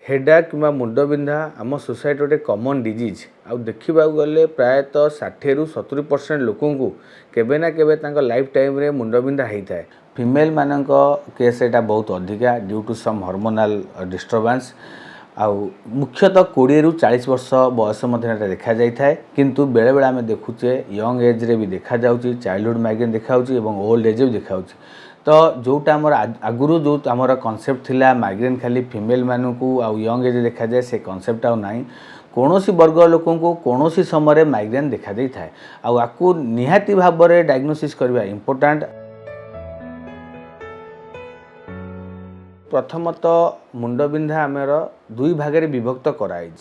हेडाक कि मुंडबिंधा आम सोसाइटी गोटे कमन डिजीज आउ देखा गले प्रायतः 60 ରୁ 70% लोक केबे ना केबे लाइफ टाइम रे मुंडबिंधा होता है। फीमेल मानक केस एटा बहुत अधिका ड्यू टू सम हार्मोनाल डिस्टर्बेंस आउ मुख्यतः 20 ରୁ 40 वर्ष बयस मध्य देखा जाए किंतु बेले बेले आम देखुचे यंग एज रे भी देखा जाउची चाइल्डहुड माइग्रेन देखा ओल्ड एज भी देखा। तो जोटा आमर आगुरु जो आमर कॉन्सेप्ट थिला माइग्रेन खाली फीमेल मानकू आउ यंग एज देखा जाए से कॉन्सेप्ट आउ नाही कौनसी वर्ग लोक को कौनसी समय माइग्रेन देखा दे थाए आकु निहाती भाव में डायग्नोसिस करबा इम्पोर्टेंट। प्रथमतः मुंडबिंधा आमर दुई भाग में विभक्त कराई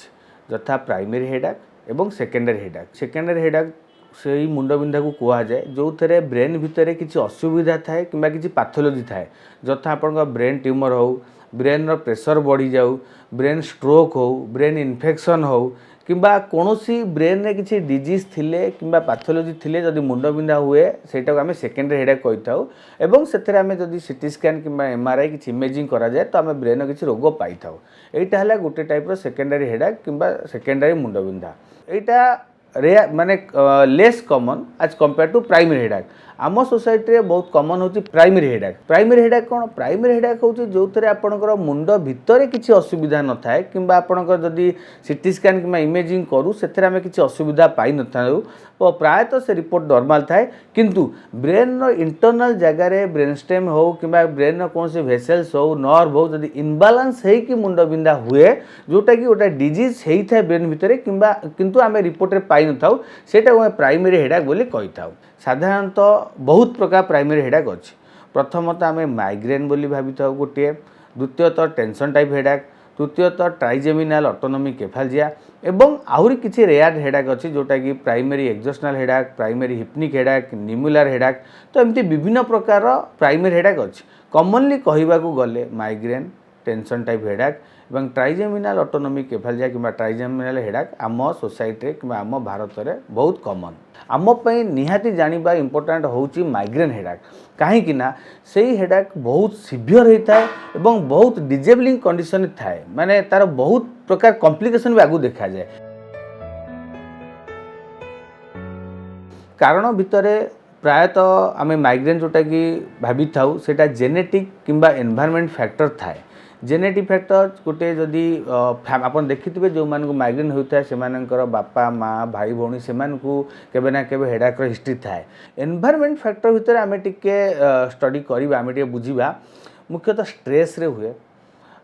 यथा प्राइमरी हेडाक एवं सेकेंडरी हेडाक। सेकेंडरी हेडाक से ही मुंडबिंधा को कहुए जो थे ब्रेन भितर किसी असुविधा थाए कि किसी पैथोलॉजी थाए यथा आपण ब्रेन ट्यूमर हो ब्रेन रो प्रेशर बढ़ी जाऊ ब्रेन स्ट्रोक हो ब्रेन इन्फेक्शन हो किंबा कौनसी ब्रेन रे किसी डिजीज थिले किंबा पैथोलॉजी थिले जदि मुंडबिंधा हुए सेटा को आम सेकेंडरी हेडाक कही था एवं से आम जदि सीटी स्कैन किंबा एमआरआई किसी इमेजिंग करा जाए तो आम ब्रेन किसी रोग पाई था। एटा है गोटे टाइप रो सेकेंडरी हेडाक किंबा सेकेंडरी मुंडबिंधा। एटा रे माने less common as compare to primary headache. आम सोसाइटी रे बहुत कॉमन होची प्राइमरी हेडाक। प्राइमरी हेडाक कौन प्राइमरी हेडाक होची जो थरे आपनकर मुंड भितर किसी असुविधा न थाए किंबा आपनकर जदि सीटी स्कैन किंबा इमेजिंग करू सेथरे आमे किसी असुविधा पाई न थाउ तो प्रायतः से रिपोर्ट नॉर्मल थाए किंतु ब्रेन रो इंटरनल जगह रे ब्रेन स्टेम हो किंबा ब्रेन रो कौन से वेसल्स हो नर्व हो जदि इनबालांस है कि मुंडबिंधा हुए जोटा कि गोटा डिजीज हेई थाए ब्रेन भितर किंबा किंतु आमे रिपोर्ट रे पाई न थाउ सेटा को प्राइमरी हेडाक बोली कहि थाउ। साधारणतः बहुत प्रकार प्राइमरी हेडाक अच्छी। प्रथमतः आम माइग्रेन बोली भावी था गोटे द्वितीयतः टेंशन टाइप हेडाक तृतीयतः ट्राइजेमिनाल ऑटोनोमिक केफालजिया एवं आहुरी किसी रेयर हेडाक अच्छी जोटा कि प्राइमरी एक्जोशनल हेडाक प्राइमरी हिप्निक हेडाक निमुलार हेडाक। तो एमती विभिन्न प्रकार प्राइमरी हेडाक अच्छी। कॉमनली कहवाकू गले माइग्रेन टेंशन टाइप हेडाक एवं ट्राइजेमिनाल ऑटोनोमिक केफालजिया कि ट्राइजेमिनाल हेडाक आम सोसाइटी कि आम भारत में बहुत कॉमन। आम पई निहाती जानिबा इम्पोर्टेंट होची माइग्रेन हेडाक कहीं से हेडाक बहुत सीवियर होता है एवं बहुत डिजेबलिंग कंडीशन थाए माने तार बहुत प्रकार कॉम्प्लिकेशन भी आगु देखा जाए। कारण भितर प्रायतः आम माइग्रेन जोटा कि भाभी थाउ सेटा जेनेटिक किंबा एनवायरनमेंट फैक्टर थाए। जेनेटिक फैक्टर गोटे जदि आप देखिथे जो मानक माइग्रेन होता है से बापा माँ भाई भौणी से केबे ना केबे हेडाक हिस्ट्री थाए। एनवायरनमेंट फैक्टर भितर आम टिके स्टडी करवा आम टिके बुझा मुख्यतः स्ट्रेस रे हुए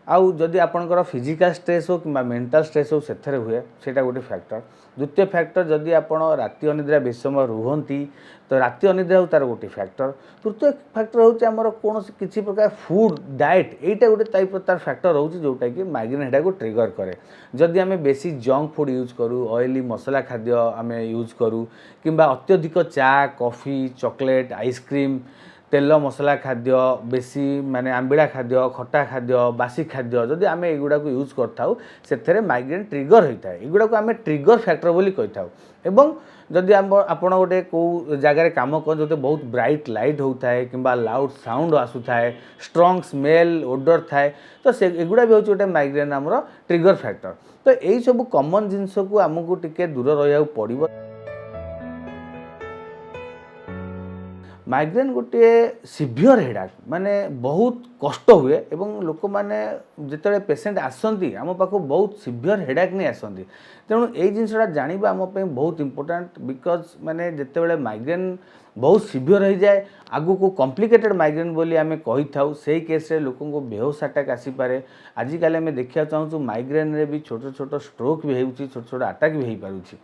आउ जदि आपनकर फिजिकल स्ट्रेस हो कि मेंटल स्ट्रेस हो से हुए सेटा गोटे फैक्टर। द्वितीय फैक्टर जदि आपण राति अनिद्रा बेस समय रुहंती तो राति अनिद्रा हो तार गोटे फैक्टर। तृतीय फैक्टर होची हमर कौन किसी प्रकार फूड डाइट एटा गोटे टाइप तार फैक्टर होची जोटा कि माइग्रेन हेडा को ट्रिगर करे। जदि आम बेसी जंक फूड यूज करूँ ऑयली मसला खाद्य आम यूज करूँ किंबा अत्यधिक चा कॉफी चॉकलेट आइसक्रीम तेल मसला खाद्य बेसी माने आंबिड़ा खाद्य खटा खाद्य बासी खाद्य जदि आम एगुड़ा को यूज करथाउ सेथरे माइग्रेन ट्रिगर होता है। एगुड़ा को आम ट्रिगर फैक्टर बोली कही एवं जदि आपण गोटे कौ जगार कम कर जो बहुत ब्राइट लाइट होता है किंबा लाउड साउंड आसुए स्ट्रंग स्मेल ओडर थाए तो से एगुड़ा भी होचे गोटे माइग्रेन आमर ट्रिगर फैक्टर। तो यही सब कॉमन जिनस को आमको टिके दूर रहा पड़ो। माइग्रेन गोटे सीवियर हेडाक माने बहुत कष्ट हुए एवं लोक माने जिते पेसेंट आसती आम पाख बहुत सीवियर हेडाक नहीं आसती तेणु यही जिनसा जाना आम बहुत इम्पोर्टेंट बिकज माने जिते बड़े माइग्रेन बहुत सीवियर हो जाए आगु को कॉम्प्लिकेटेड माइग्रेन बोली आम कही था से केस रे लोक को बेहोश अटैक आसीपे। आजिकल आम देखा चाहूँ माइग्रेन रे भी छोट छोट स्ट्रोक भी हो छोट छोट अटैक भी हो पारुछि।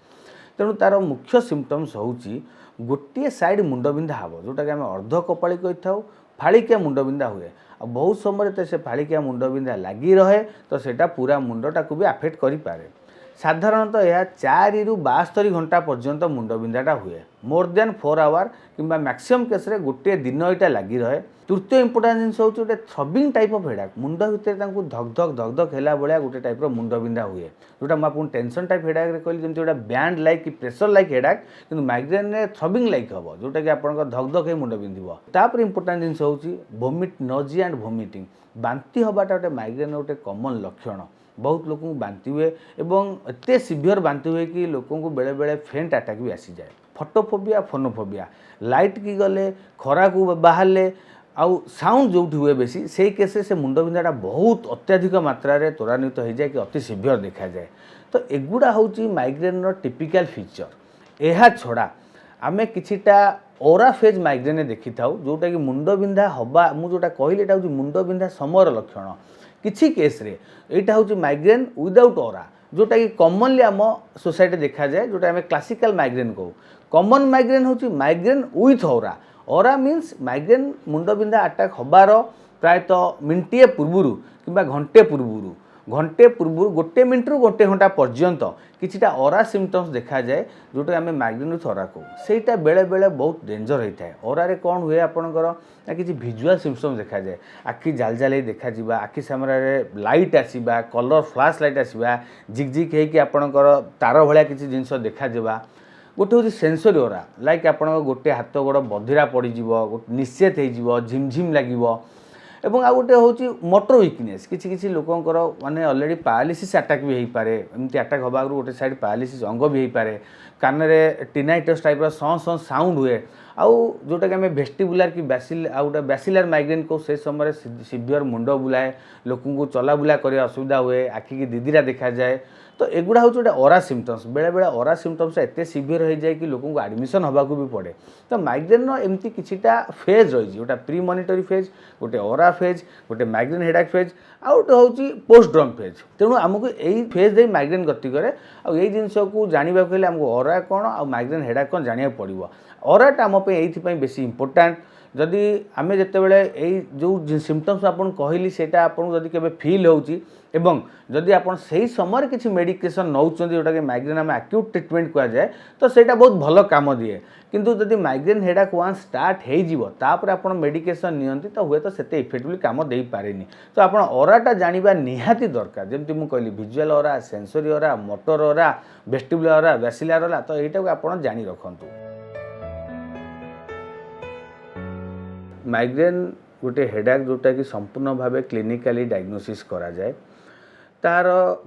तेणु तार मुख्य सिम्पटम्स होची गोटे साइड मुंडबिंधा हम जोटा कि आम अर्ध कपाली कही था फाड़िकिया मुंडबिंधा हुए आ बहुत समय तो से फाड़िकिया मुंडबिंधा लगी रहे तो सेटा पूरा मुंडटा को भी आफेक्ट करि पारे। साधारणतः यह 4 ରୁ 72 घंटा पर्यंत मुंडबिंधाटा हुए मोर देन 4 आवर किंबा मैक्सिमम केस रे गोटे दिन यहाँ लगी रहे। तृतीय इंपोर्टेंट जिन हूँ गोटे थ्रबिंग टाइप ऑफ हेडाक मुंड भितर धक धक है भाया गोटे टाइप मुंडबिंधा हुए जोटा मुझे टेंशन टाइप हेडाक कहली जमी गोटे बैंड लाइक कि प्रेशर लाइक हेडाक कि माइग्रेन में थ्रबिंग लाइक हम जोटा कि आप धक धक मुंड बिंधव। तापर इंपोर्टेंट जिन हूँ वोमिट नोजिया एंड वोमिटिंग बांती हवाटा गोटे माइग्रेन गोटे कॉमन लक्षण बहुत लोक बांति हुए एवं एत सीवियर बांति हुए कि लोक बेले बेले फेंट अटैक भी आसी जाए। फोटोफोबिया फोनोफोबिया लाइट की गले खरा को बाहर आउ साउंड जो हुए बेसी से केस से मुंड बिंधाटा बहुत अत्याधिक मात्रा त्वरान्वित हो जाए कि अति सीवियर देखा जाए। तो एगुड़ा हूँ माइग्रेन टिपिकल फीचर। यह छड़ा आमे किछिटा ओरा फेज माइग्रेन देखी था जोटा कि मुंड बिंधा हवा मुझा कहली यहाँ हूँ मुंड बिंधा समय लक्षण किसी केस रे यहाँ हूँ माइग्रेन विदाउट ओरा जोटा कि कॉमनली आम सोसाइटी देखा जाए जोटा आम क्लासिकल माइग्रेन कहू। कॉमन माइग्रेन हूँ migraine with aura. Aura means migraine मुंड बिंधा अटैक हबार प्रायतः मिनिटे पूर्वर कि घंटे पूर्व गोटे मिनिट रु गोटे घंटा पर्यंत किछिटा ओरा सिम्पटम्स देखा जाए जोटा आम माइग्रेन विथ ओरा को सेटा बेले बेले बहुत डेंजर होता है। ओरा रे कौन हुए आपणकर ना कि भिजुआल सिम्पटम्स देखा जाए आखि जाल जाल देखा जावा आखि सामने लाइट आसवा कलर फ्लाश लाइट आसवा झिकझिक होकर आपणकर तार भाया किसी जिनस देखा जावा। गोटे हूँ सेंसरी ओरा लाइक आप गोटे हाथ गोड़ बधिरा पड़ज निश्चेत हो झिमझिम लगे एवं आ गोटे हूँ मोटर वीकनेस किसी किसी लोकंर माने ऑलरेडी पैरालिसिस अटैक भी हो पारे एमती अटैक हवा गोटे साइड पैरालिसिस अंग भी हो पारे कान में टिनाइटस टाइप सं साउंड हुए आउ जोटा कि आम वेस्टिबुलार कि गोटे बैसिलार माइग्रेन को से समय सीवियर मुंड बुलाए लोक चला बुला कर असुविधा हुए आखि की दीदीरा देखा जाए। तो एगुड़ा हूँ गोटे ओरा सिम्पटम्स बेले बेले ओरा सिम्पटम्स एत सीवियर हो जाए कि लोक एडमिशन हवा भी पड़े। तो माइग्रेन एमती किछिटा फेज रही गोटे प्री मॉनिटरी फेज गोटे ओरा फेज गोटे माइग्रेन हेडाक फेज आउ गोटे हूँ पोस्ट ड्रम फेज। तेणु आमको यही फेज दे माइग्रेन गति करे आई जिनस को जानवा हेल्ले आमको ओरा कौन आ माइग्रेन हेडाक कौन जाना पड़ो। ओराटा आम ये बेसी इंपोर्टाट जदि आम जिते जो सिम्पटम्स आपन कहली सेटा आपन जदि केबे फील होउची एवं जदि आपन सही समय किसी मेडिकेशन नौचंदी जोटा कि माइग्रेन आम एक्यूट ट्रिटमेंट करा जाए तो सेटा बहुत भल काम दिए। किंतु जदि माइग्रेन हेडाक वांस स्टार्ट हो तापर आपन मेडिकेशन नियंती तो हुए तो सेते इफेक्टिवली काम दे पारेनी। तो आपन ओराटा जानिबा निहाती दरकार जेमति मु कहली विजुअल ओरा सेंसरी ओरा मोटर ओरा वेस्टिबुलर ओरा बैसिलर ओरा तो एटा को आपन जानि रखंतु। माइग्रेन गोटे हेडाक जोटा कि संपूर्ण भाव क्लिनिकाली डायग्नोसिस करा जाए तार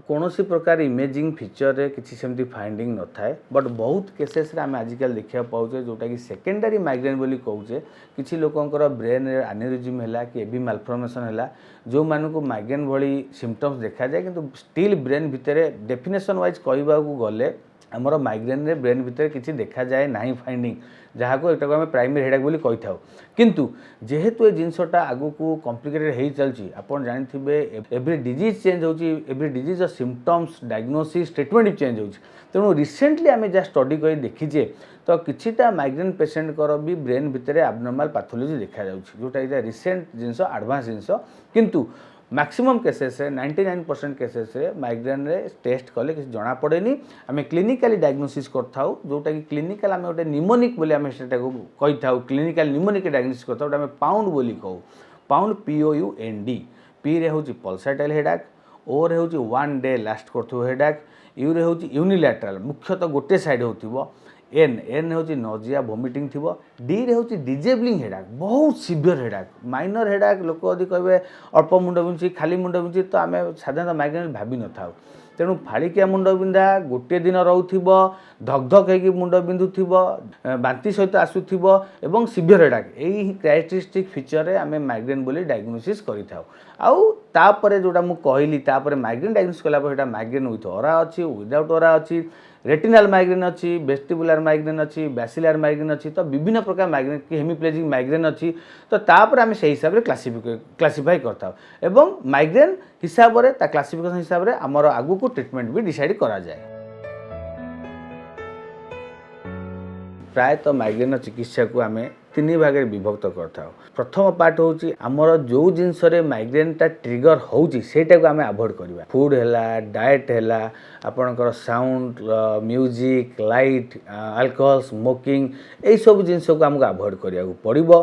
कौन सी प्रकार इमेजिंग फीचर रे किसी सेमती फाइंडिंग न थाए बट बहुत केसेस रे आम आजिकल देखा पाऊे जोटा कि सेकेंडरी माइग्रेन बोली कहूचे किसी लोकंकर ब्रेन एनेरिज्म है कि एबी मालफॉर्मेशन है जो मानक माइग्रेन भली सिम्पटम्स देखा जाए किंतु स्टिल ब्रेन भितर डेफिनेशन वाइज कहवा गले आमर माइग्रेन रे ब्रेन भितर किसी देखा जाए ना फाइंडिंग जहाँ को एटा आम प्राइमरी हेडाक बोली कही था। किंतु जेहेतु ये जिनसटा आगु को कॉम्प्लिकेटेड हो चलती आपन जानते एवरी डिजीज चेंज हो every disease symptoms diagnosis treatment भी चेंज हो तेणु रिसेंटली आम जहाँ स्टडी कर देखीचे तो किछिटा माइग्रेन पेसेंट कर भी ब्रेन भितर एबनॉर्मल पैथोलॉजी देखा जोटा रिसेंट जिनस एडवांस जिनस किंतु मैक्सिमम केसेस 99% केसेस माइग्रेन रे टेस्ट कले किसी जना पड़ेनी आम क्लिनिकाली डायग्नोसिस करथाउ जोटा कि क्लिनिकल आम गोटे निमोनिक बोली आम सेटा कही था क्लिनिकल निमोनिक डायग्नोसिस करथाउ आम पाउंड बोली कहू पाउंड POUND पी रे होची पल्साटाइल हेडाक ओ रे होची 1 डे लास्ट करथो हेडाक यू रे होची यूनिलैटरल मुख्यतः गोटे साइड होथिबो एन हूँ नजिया वोमिटिंग थी डी रे हूँ डिजेबलिंग हेडाक बहुत सीवियर हेडाक माइनर हेडाक लोक यदि कहे अल्प मुंड बिंधुची खाली मुंड बिंधुची तो आम साधारणतः माइग्रेन भावी न था तेणु फाड़िकिया मुंड बिंधा गोटे दिन रोथब धक हो मुंड बिंधुब बांति सहित आसुव एवं सीवियर हेडाक यही क्यारेक्टरिस्टिक फीचर आम माइग्रेन बोली डायग्नोसिस कर जोटा मुझे कहली माइग्रेन डायग्नोसिस कला माइग्रेन विथ ओरा अच्छी विदाउट ओरा अच्छी रेटिनाल माइग्रेन अच्छी वेस्टिबुलर माइग्रेन अच्छी बैसिलर माइग्रेन अच्छी तो विभिन्न प्रकार माइग्रेन कि हेमिप्लेजिक माइग्रेन अच्छी तो तापर आम से हिसाब से क्लासीफाई करता एवं माइग्रेन हिसाब से क्लासिफिकेशन हिसाब से आमर आगु को ट्रिटमेंट भी डिसाइड करा जाए। प्रायतः माइग्रेन चिकित्सा को आम 3 भाग में विभक्त करता। प्रथम पार्ट हूँ आमर जो जिनस माइग्रेनटा ट्रिगर होटा को आम अवॉइड करवा फूड है डाएट है आपणकर sound music light alcohol smoking यही सब जिनस को आमको अवॉइड करा पड़ो।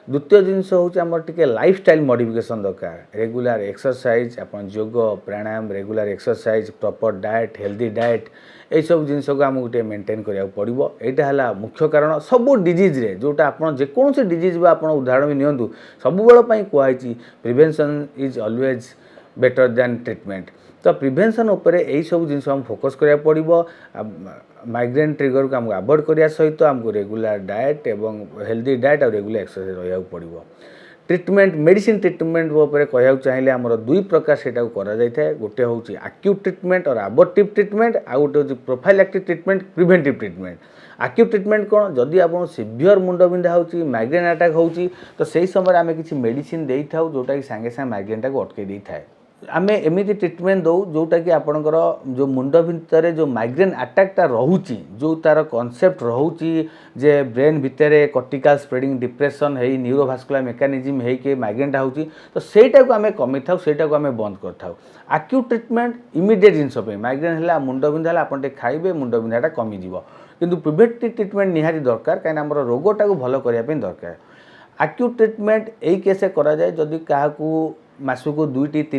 द्वितीय जिनस हूँ आम टे लाइफस्टाइल मॉडिफिकेशन दरकार रेगुलर एक्सरसाइज आप yoga pranayama regular exercise proper diet healthy diet यही सब जिनस को आमको गोटे मेंटेन करा पड़ो। यहाँ है मुख्य कारण सबू डिजीज रे जोटा आप जेकोसी डिजीज बा आप उदाहरण भी नियंतु सब बेल कही prevention is always better than treatment तो प्रिभेन्सन उपरे यही सब जिन आम फोकस करा पड़ो। माइग्रेन ट्रिगर को आमको अवॉइड करने सहित आमको रेगुलर डाएट एवं हेल्दी डाएट और रेगुलर एक्सरसाइज रहा पड़ो। ट्रिटमेंट मेडिसिन ट्रिटमेंट कहूँ चाहिए आमर दुई प्रकार से गोटे हूँ एक्यूट ट्रिटमेंट और अबॉर्टिव ट्रिटमेंट आ गोटे हूँ prophylactic treatment preventive treatment. Acute treatment कौन जदि आप सीवियर मुंड बिंधा हो माइग्रेन अटैक हो तो सही समय आम किसी मेडिसिन दे था जोटा कि सांगे सांगे माइग्रेन टाक अटकई दे था। आम एमती ट्रिटमेंट दो जोटा कि आपणकर जो मुंड भितर जो माइग्रेन अटैकटा रोचे जो तार कॉन्सेप्ट रोचे जे ब्रेन भितर कॉर्टिकल स्प्रेडिंग डिप्रेशन है न्यूरोवास्कुलर मेकानिज्म है कि माइग्रेनटा होची तो सेटा को आम कमी था सेटा को आम बंद कर था। एक्यूट ट्रिटमेंट इमिडिएट जिनस माइग्रेन है मुंड बिंधा आपन खाइबे मुंड बिंधाटा कमिଯିव किंतु प्रिवेंटिव ट्रिटमेंट निहाती दरकार कहीं आम रोगटा को भल करने दरकार। एक्यूट ट्रिटमेंट यही केस करा जाए जदि क्या मासक 2-3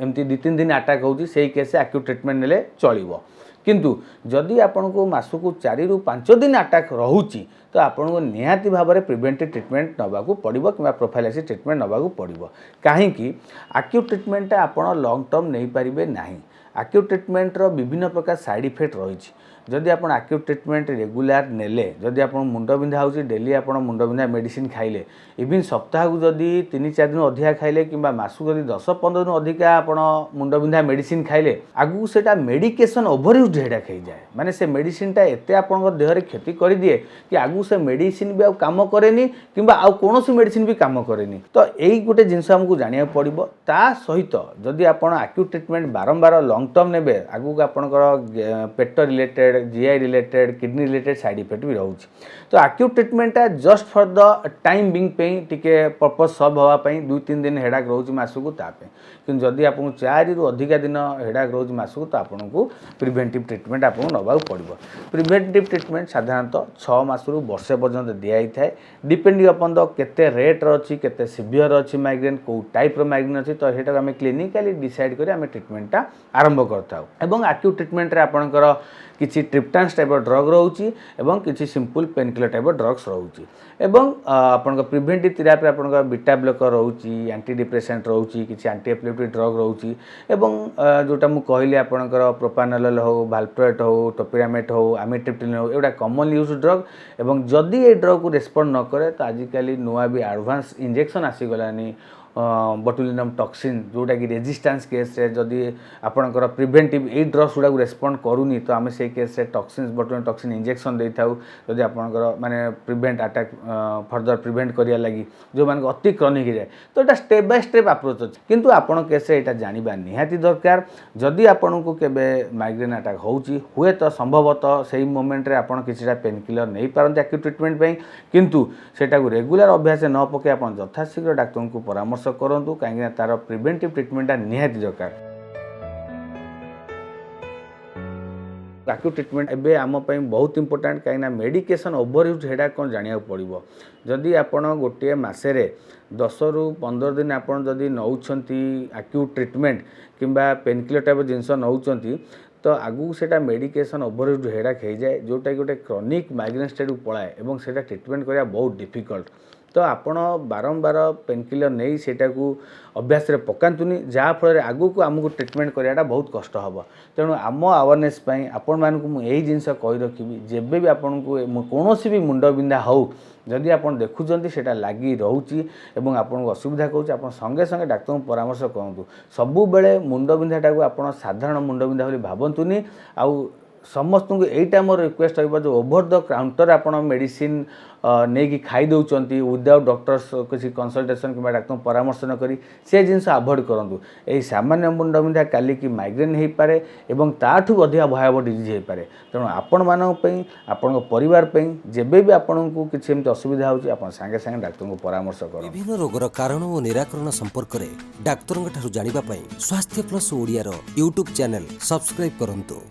एमती 2-3 दिन अटैक होची से केस एक्यूट ट्रिटमेंट नेले चलिबो। किंतु जदि आपन को मासक 4-5 दिन अटैक रोची तो आपन को निहाती भाव में प्रिवेंटिव ट्रिटमेंट नबाकू पड़िबो कि प्रोफाइलैक्सिस ट्रिटमेंट नबाकू पड़िबो। कहीं एक्यूट ट्रिटमेंट आपन लॉन्ग टर्म नहीं पारिबे नाही। एक्यूट ट्रिटमेंट रो विभिन्न प्रकार साइड इफेक्ट रही। जदि आप एक्यूट ट्रिटमेंट रेगुलर नेले जदि आप मुंड बिंधा हो डेली आप मुंड बिंधा मेडिसिन खाइले इवन सप्ताह को जदि 3-4 दिन अधिका खाइले कि मासक जदि 10-15 दिन अधिका आप मुंड बिंधा मेडिसिन खाइले आगू से मेडिकेशन ओभरयूज हेडाक हो जाए माने से मेडिसिनटा एते आपन देहरे क्षति कर दिए कि आगू से मेडिसिन भी काम करेनी कि कौन मेडिसिन भी काम करेनी। तो यही गोटे जिनस आमको जाना पड़ो। ता सहित जदि आप एक्यूट ट्रिटमेंट बारंबार लॉन्ग टर्म नेबे आगू आपनकर पेट related GI related kidney related side effect भी रोचे। तो एक्यूट ट्रिटमेंटा just for the time being पे टिके पर्पज सल्व होगापी 2-3 दिन हेडाक रोचे मासक तापे कि जदि आपको 4 रु अधिका दिन हेडाक रोचे मासक तो आपको प्रिवेंटिव ट्रिटमेंट आपको नबाक पड़ो। प्रिवेंटिव ट्रिटमेंट साधारणतः 6 मासरू वर्षे पर्यंत दिखाई थाए डिपेंडिंग अपन द केते रेट अच्छी केते सीवियर अच्छी माइग्रेन कौ टाइप माइग्रेन अच्छी तो ये आम क्लिनिकाली डिसाइड कर आम ट्रिटमेंटा आरंभ करता। एक्यूट ट्रिटमेंट आपणकर किसी ट्रिप्टान्स टाइप ड्रग रोचे एवं किसी सिंपल पेनकिलर टाइप ड्रग्स रोचे एवं आपन प्रिवेंटिव थेरापी आपन बीटा ब्लॉकर रोचे एंटी डिप्रेसेंट रोचे किसी एंटी एपिलेप्टिक ड्रग रोचे एवं जोटा मु कहली आपनकर प्रोपानोल हो वाल्प्रोएट हो टोपिरामेट हो आमिट्रिप्टिलिन हो एगुड़ा कॉमन यूज ड्रग एवं जदि ये ड्रग को रेस्पॉन्ड न करे तो आजिकल नुआ भी एडवांस इंजेक्शन आसीगलानी बोटुलिनम टॉक्सिन जोटा कि रेजिस्टेंस केस रे जदि आपनकर प्रिवेंटिव ए ड्रग्स गुड़ा रेस्पॉन्ड करूनी तो आम से केस रे टॉक्सिन बोटुलिनम टॉक्सिन इंजेक्शन दे थाउ जदि आपनकर माने प्रिवेंट अटैक फर्दर प्रिवेंट करिया लगी जो मान अति क्रॉनिक हो जाए तो ये स्टेप बाय स्टेप अप्रोच अच्छे किंतु आपन केस रे जानिबा निहाती दरकार। जदि आपन को केबे माइग्रेन अटैक होउची हुए तो संभवतः सही मोमेंट रे आपन किछटा पेन किलर नहीं पारंते एक्यूट ट्रिटमेंट पे किंतु सेटा को रेगुलर अभ्यास न पके आपन यथाशीघ्र डाक्टर को परामर्श करंतु कहीं तार प्रिवेंटिव ट्रिटमेंट निहाती दरकार। एक्यूट ट्रिटमेंट एबे आम पई बहुत इंपोर्टेंट कहीं मेडिकेशन ओभरयूज हेडाक कौन जानिया पड़ो। जदि आपण गोटे मसेरे 10 रु 15 दिन आपन जदि नौछंती एक्यूट ट्रिटमेंट किंबा पेनकिलर टाइप जिनस नौछंती तो आगू सेटा मेडिकेशन ओभरयूज हेडाक हो जाए जोटा कि गोटे क्रॉनिक माइग्रेन स्टेट को पलाए और सेटा ट्रिटमेंट करा बहुत डिफिकल्ट। तो आपण बारंबार पेनकिलर नहीं सेटा को अभ्यास रे पकांतुनी जहाँफल आगू को आमको ट्रिटमेंट कराटा बहुत कष्ट हम। तेणु आम अवेयरनेस आपण मानक यही जिनस कही रखी जेबे भी आपन को कौन भी मुंड बिंधा हो जदि आप देखुं सेटा लगी रोचे और आपको असुविधा कौच आप संगे संगे डाक्तर को परामर्श करूँ। सबु बेले मुंड बिंधाटा को आप साधारण मुंड बिंधा बोली भावतुनी आउ समस्त को यहीटा मोर रिक्वेस्ट रहा जो ओभर द काउंटर आप मेडिसिन नहीं कि खाई दौरान विदाउट डॉक्टर्स किसी कंसल्टेशन कि डाक्तर परामर्श न करी से जिनस अवॉइड करूँ। यही सामान्य मुंड बिंधा काली की माइग्रेन हो पारे और ताठू अधिक भयावह डिजीज हो पारे। तेणु आपण मानी आपण परिवार जेबे भी आपन को किसी एमती असुविधा होची आपण संगे संगे डाक्तर को परामर्श करूँ। विभिन्न रोगर कारण और निराकरण संपर्क में डाक्तर ठारू जानिबा पई स्वास्थ्य plus Odia YouTube channel subscribe करंतु।